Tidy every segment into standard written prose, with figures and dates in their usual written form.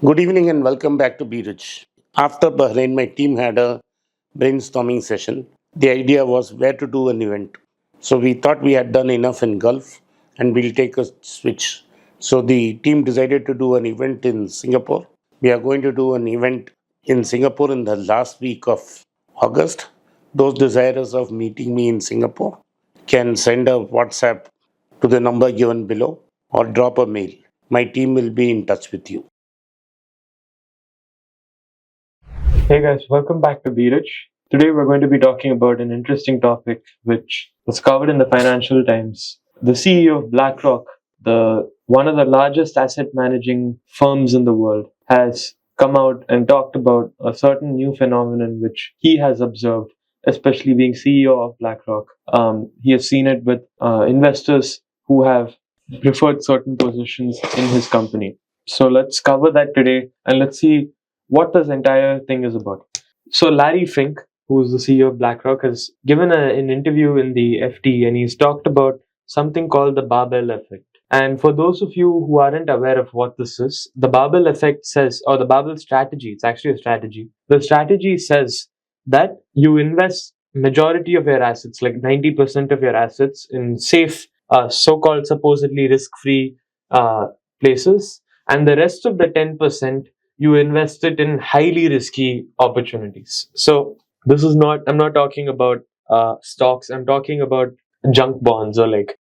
Good evening and welcome back to Be Rich. After Bahrain, my team had a brainstorming session. The idea was where to do an event. So we thought we had done enough in Gulf and we'll take a switch. So the team decided to do an event in Singapore. We are going to do an event in Singapore in the last week of August. Those desirous of meeting me in Singapore can send a WhatsApp to the number given below or drop a mail. My team will be in touch with you. Hey guys, welcome back to Be Rich. Today we're going to be talking about an interesting topic which was covered in the Financial Times. The CEO of BlackRock, the one of the largest asset managing firms in the world, has come out and talked about a certain new phenomenon which he has observed, especially being CEO of BlackRock. He has seen it with investors who have preferred certain positions in his company. So let's cover that today and let's see what this entire thing is about. So Larry Fink, who's the CEO of BlackRock, has given an interview in the FT and he's talked about something called the barbell effect. And for those of you who aren't aware of what this is, the barbell effect says, or the barbell strategy, it's actually a strategy. The strategy says that you invest majority of your assets, like 90% of your assets, in safe, so-called supposedly risk-free places, and the rest of the 10% you invest it in highly risky opportunities. So this is not, I'm not talking about stocks, I'm talking about junk bonds or like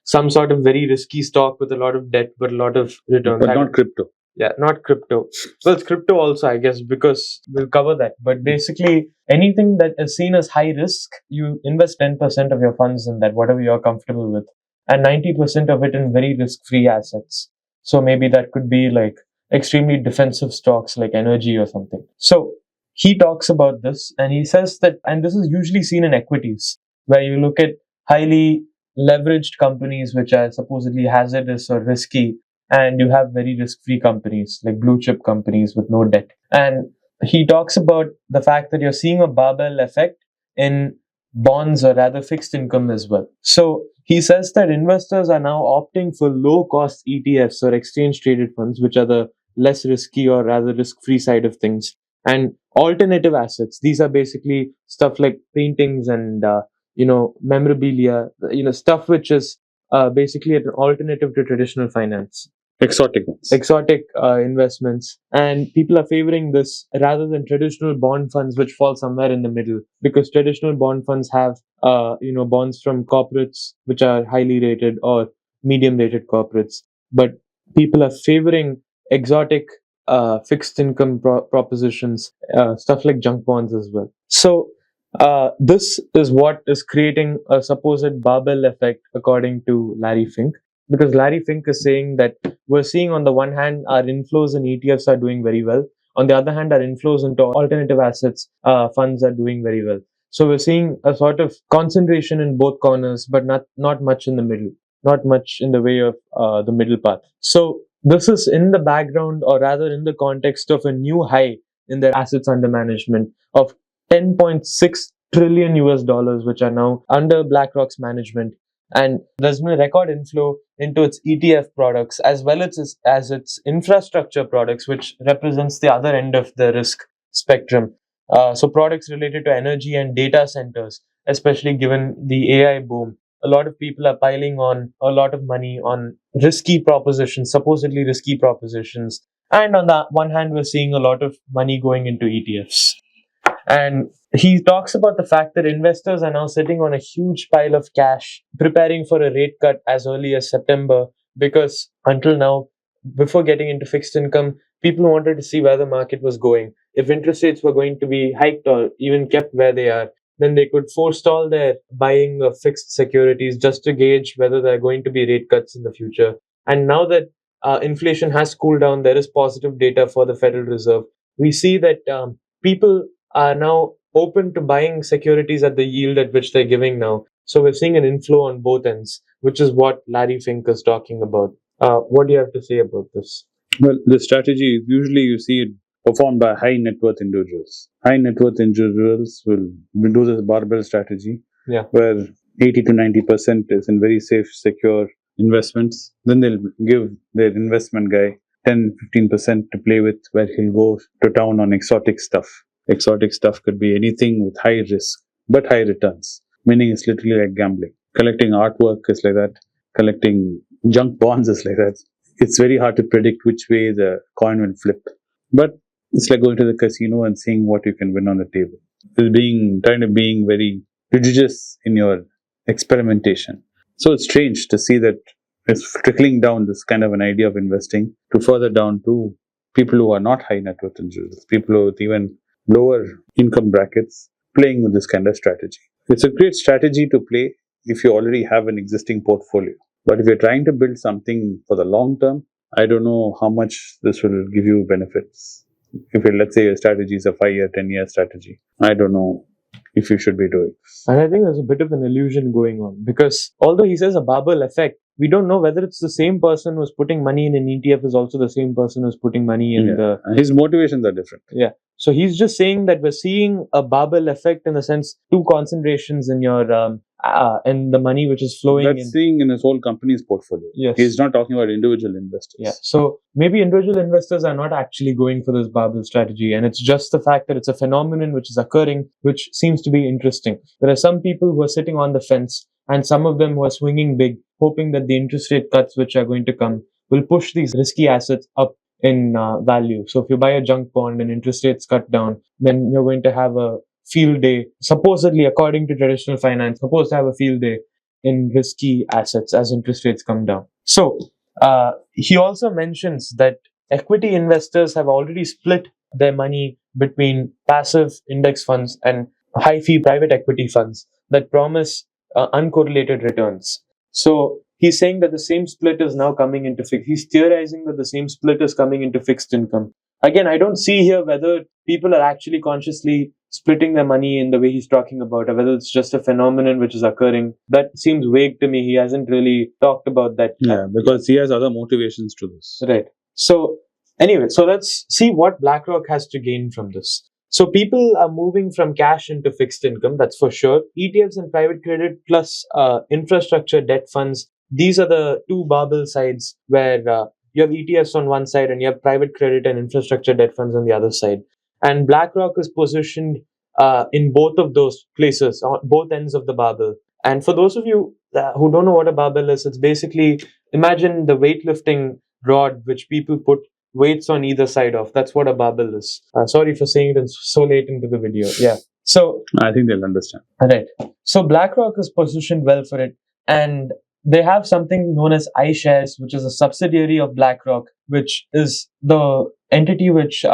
some sort of very risky stock with a lot of debt but a lot of returns. But not crypto. Yeah, not crypto. Well, it's crypto also, I guess, because we'll cover that. But basically, anything that is seen as high risk, you invest 10% of your funds in that, whatever you're comfortable with, and 90% of it in very risk free assets. So maybe that could be like extremely defensive stocks like energy or something. So he talks about this and he says that, and this is usually seen in equities, where you look at highly leveraged companies which are supposedly hazardous or risky, and you have very risk-free companies like blue chip companies with no debt. And he talks about the fact that you're seeing a barbell effect in bonds, or rather fixed income as well. So he says that investors are now opting for low cost ETFs or exchange traded funds, which are the less risky or rather risk-free side of things, and alternative assets. These are basically stuff like paintings and memorabilia, stuff which is basically an alternative to traditional finance. Exotic ones. Exotic investments, and people are favoring this rather than traditional bond funds, which fall somewhere in the middle, because traditional bond funds have bonds from corporates which are highly rated or medium rated corporates, but people are favoring exotic fixed income propositions, stuff like junk bonds as well. So this is what is creating a supposed barbell effect, according to Larry Fink, because Larry Fink is saying that we're seeing on the one hand our inflows in ETFs are doing very well. On the other hand, our inflows into alternative assets funds are doing very well. So we're seeing a sort of concentration in both corners, but not much in the middle, not much in the way of the middle path. So this is in the background, or rather in the context of a new high in their assets under management of 10.6 trillion US dollars, which are now under BlackRock's management. And there's been a record inflow into its ETF products as well as its infrastructure products, which represents the other end of the risk spectrum. So products related to energy and data centers, especially given the AI boom. A lot of people are piling on a lot of money on risky propositions, supposedly risky propositions. And on the one hand, we're seeing a lot of money going into ETFs. And he talks about the fact that investors are now sitting on a huge pile of cash, preparing for a rate cut as early as September, because until now, before getting into fixed income, people wanted to see where the market was going. If interest rates were going to be hiked or even kept where they are, then they could forestall their buying of fixed securities just to gauge whether there are going to be rate cuts in the future. And now that inflation has cooled down, there is positive data for the Federal Reserve. We see that people are now open to buying securities at the yield at which they're giving now. So we're seeing an inflow on both ends, which is what Larry Fink is talking about. What do you have to say about this? Well, the strategy, usually you see it performed by high net worth individuals. High net worth individuals will do this barbell strategy, where 80 to 90% is in very safe, secure investments. Then they'll give their investment guy 10-15% to play with, where he'll go to town on exotic stuff. Exotic stuff could be anything with high risk but high returns, meaning it's literally like gambling. Collecting artwork is like that. Collecting junk bonds is like that. It's very hard to predict which way the coin will flip. But it's like going to the casino and seeing what you can win on the table. It's trying to being very religious in your experimentation. So it's strange to see that it's trickling down this kind of an idea of investing to further down to people who are not high net worth individuals, people with even lower income brackets playing with this kind of strategy. It's a great strategy to play if you already have an existing portfolio. But if you're trying to build something for the long term, I don't know how much this will give you benefits. If let's say your strategy is a 5-year, 10-year strategy, I don't know if you should be doing. And I think there's a bit of an illusion going on, because although he says a barbell effect, we don't know whether it's the same person who's putting money in an ETF is also the same person who's putting money in His motivations are different. Yeah. So he's just saying that we're seeing a barbell effect in the sense two concentrations in your in the money which is flowing. That's seeing in his whole company's portfolio. Yes. He's not talking about individual investors. Yeah. So maybe individual investors are not actually going for this barbell strategy, and it's just the fact that it's a phenomenon which is occurring, which seems to be interesting. There are some people who are sitting on the fence, and some of them who are swinging big, hoping that the interest rate cuts which are going to come will push these risky assets up in value. So if you buy a junk bond and interest rates cut down, then you're going to have a field day, supposedly according to traditional finance, supposed to have a field day in risky assets as interest rates come down. So he also mentions that equity investors have already split their money between passive index funds and high fee private equity funds that promise uncorrelated returns. So he's saying that the same split is now coming into fixed. He's theorizing that the same split is coming into fixed income. Again, I don't see here whether people are actually consciously splitting their money in the way he's talking about, or whether it's just a phenomenon which is occurring. That seems vague to me. He hasn't really talked about that. Yeah, because he has other motivations to this. Right. So anyway, so let's see what BlackRock has to gain from this. So people are moving from cash into fixed income, that's for sure. ETFs and private credit plus infrastructure debt funds. These are the two barbell sides where you have ETFs on one side and you have private credit and infrastructure debt funds on the other side. And BlackRock is positioned in both of those places, on both ends of the barbell. And for those of you who don't know what a barbell is, it's basically, imagine the weightlifting rod which people put weights on either side of. That's what a barbell is. Sorry for saying it so late into the video. Yeah. So I think they'll understand. Right. So BlackRock is positioned well for it. And they have something known as iShares, which is a subsidiary of BlackRock, which is the entity which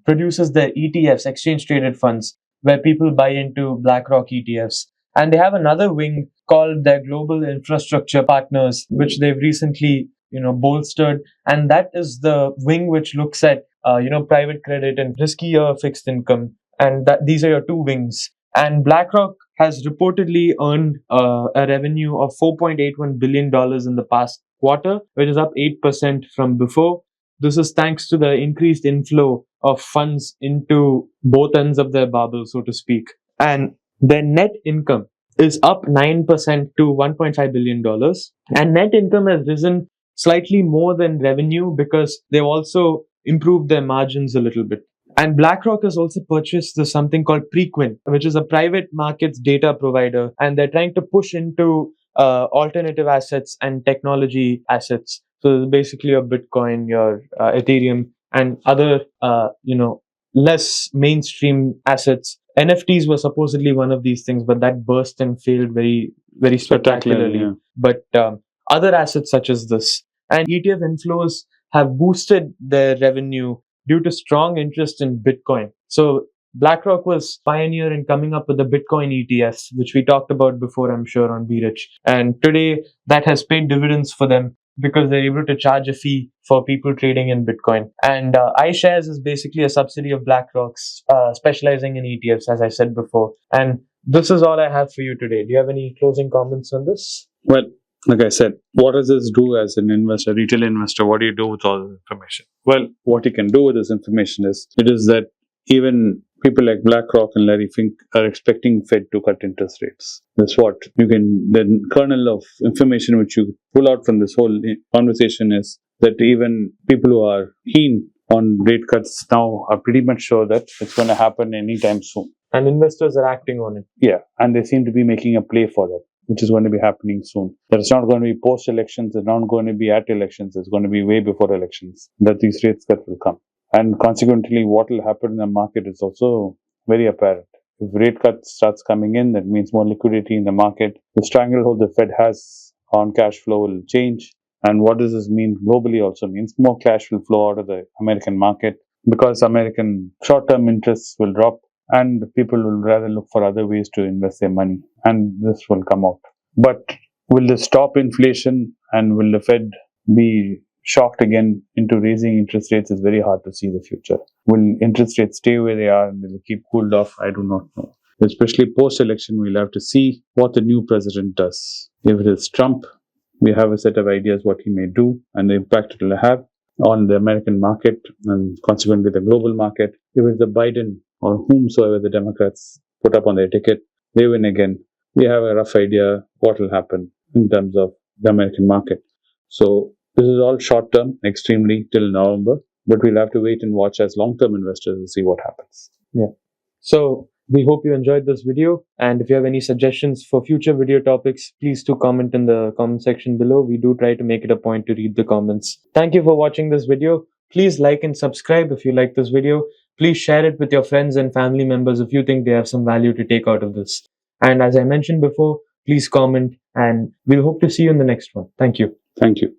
produces the ETFs, exchange traded funds, where people buy into BlackRock ETFs. And they have another wing called their Global Infrastructure Partners, which they've recently bolstered. And that is the wing which looks at private credit and riskier fixed income. And these are your two wings. And BlackRock has reportedly earned a revenue of $4.81 billion in the past quarter, which is up 8% from before. This is thanks to the increased inflow of funds into both ends of their barbell, so to speak. And their net income is up 9% to $1.5 billion. And net income has risen slightly more than revenue because they've also improved their margins a little bit. And BlackRock has also purchased something called Preqin, which is a private markets data provider. And they're trying to push into alternative assets and technology assets. So basically your Bitcoin, your Ethereum, and other, less mainstream assets. NFTs were supposedly one of these things, but that burst and failed very, very spectacularly. Yeah. But other assets such as this. And ETF inflows have boosted their revenue due to strong interest in Bitcoin. So BlackRock was pioneer in coming up with the Bitcoin ETFs, which we talked about before, I'm sure, on Be Rich. And today that has paid dividends for them because they're able to charge a fee for people trading in Bitcoin. And iShares is basically a subsidiary of BlackRock's, specializing in ETFs, as I said before. And this is all I have for you today. Do you have any closing comments on this? Well, like I said, what does this do as an investor, retail investor? What do you do with all this information? Well, what you can do with this information is that even people like BlackRock and Larry Fink are expecting Fed to cut interest rates. That's the kernel of information which you pull out from this whole conversation is that even people who are keen on rate cuts now are pretty much sure that it's going to happen anytime soon. And investors are acting on it. Yeah, and they seem to be making a play for that, which is going to be happening soon. That it's not going to be post-elections, it's not going to be at elections, it's going to be way before elections that these rate cuts will come. And consequently, what will happen in the market is also very apparent. If rate cuts starts coming in, that means more liquidity in the market. The stranglehold the Fed has on cash flow will change. And what does this mean globally also means more cash will flow out of the American market because American short-term interests will drop and people will rather look for other ways to invest their money, and this will come out. But will this stop inflation and will the Fed be shocked again into raising interest rates? Is very hard to see the future. Will interest rates stay where they are and will they keep cooled off? I do not know. Especially post-election, we'll have to see what the new president does. If it is Trump, we have a set of ideas what he may do and the impact it will have on the American market and consequently the global market. If it's the Biden or whomsoever the Democrats put up on their ticket, they win again. We have a rough idea what will happen in terms of the American market. So this is all short term, extremely till November, but we'll have to wait and watch as long-term investors and see what happens. Yeah. So we hope you enjoyed this video, and if you have any suggestions for future video topics, please do comment in the comment section below. We do try to make it a point to read the comments. Thank you for watching this video. Please like and subscribe if you like this video. Please share it with your friends and family members if you think they have some value to take out of this. And as I mentioned before, please comment, and we'll hope to see you in the next one. Thank you. Thank you.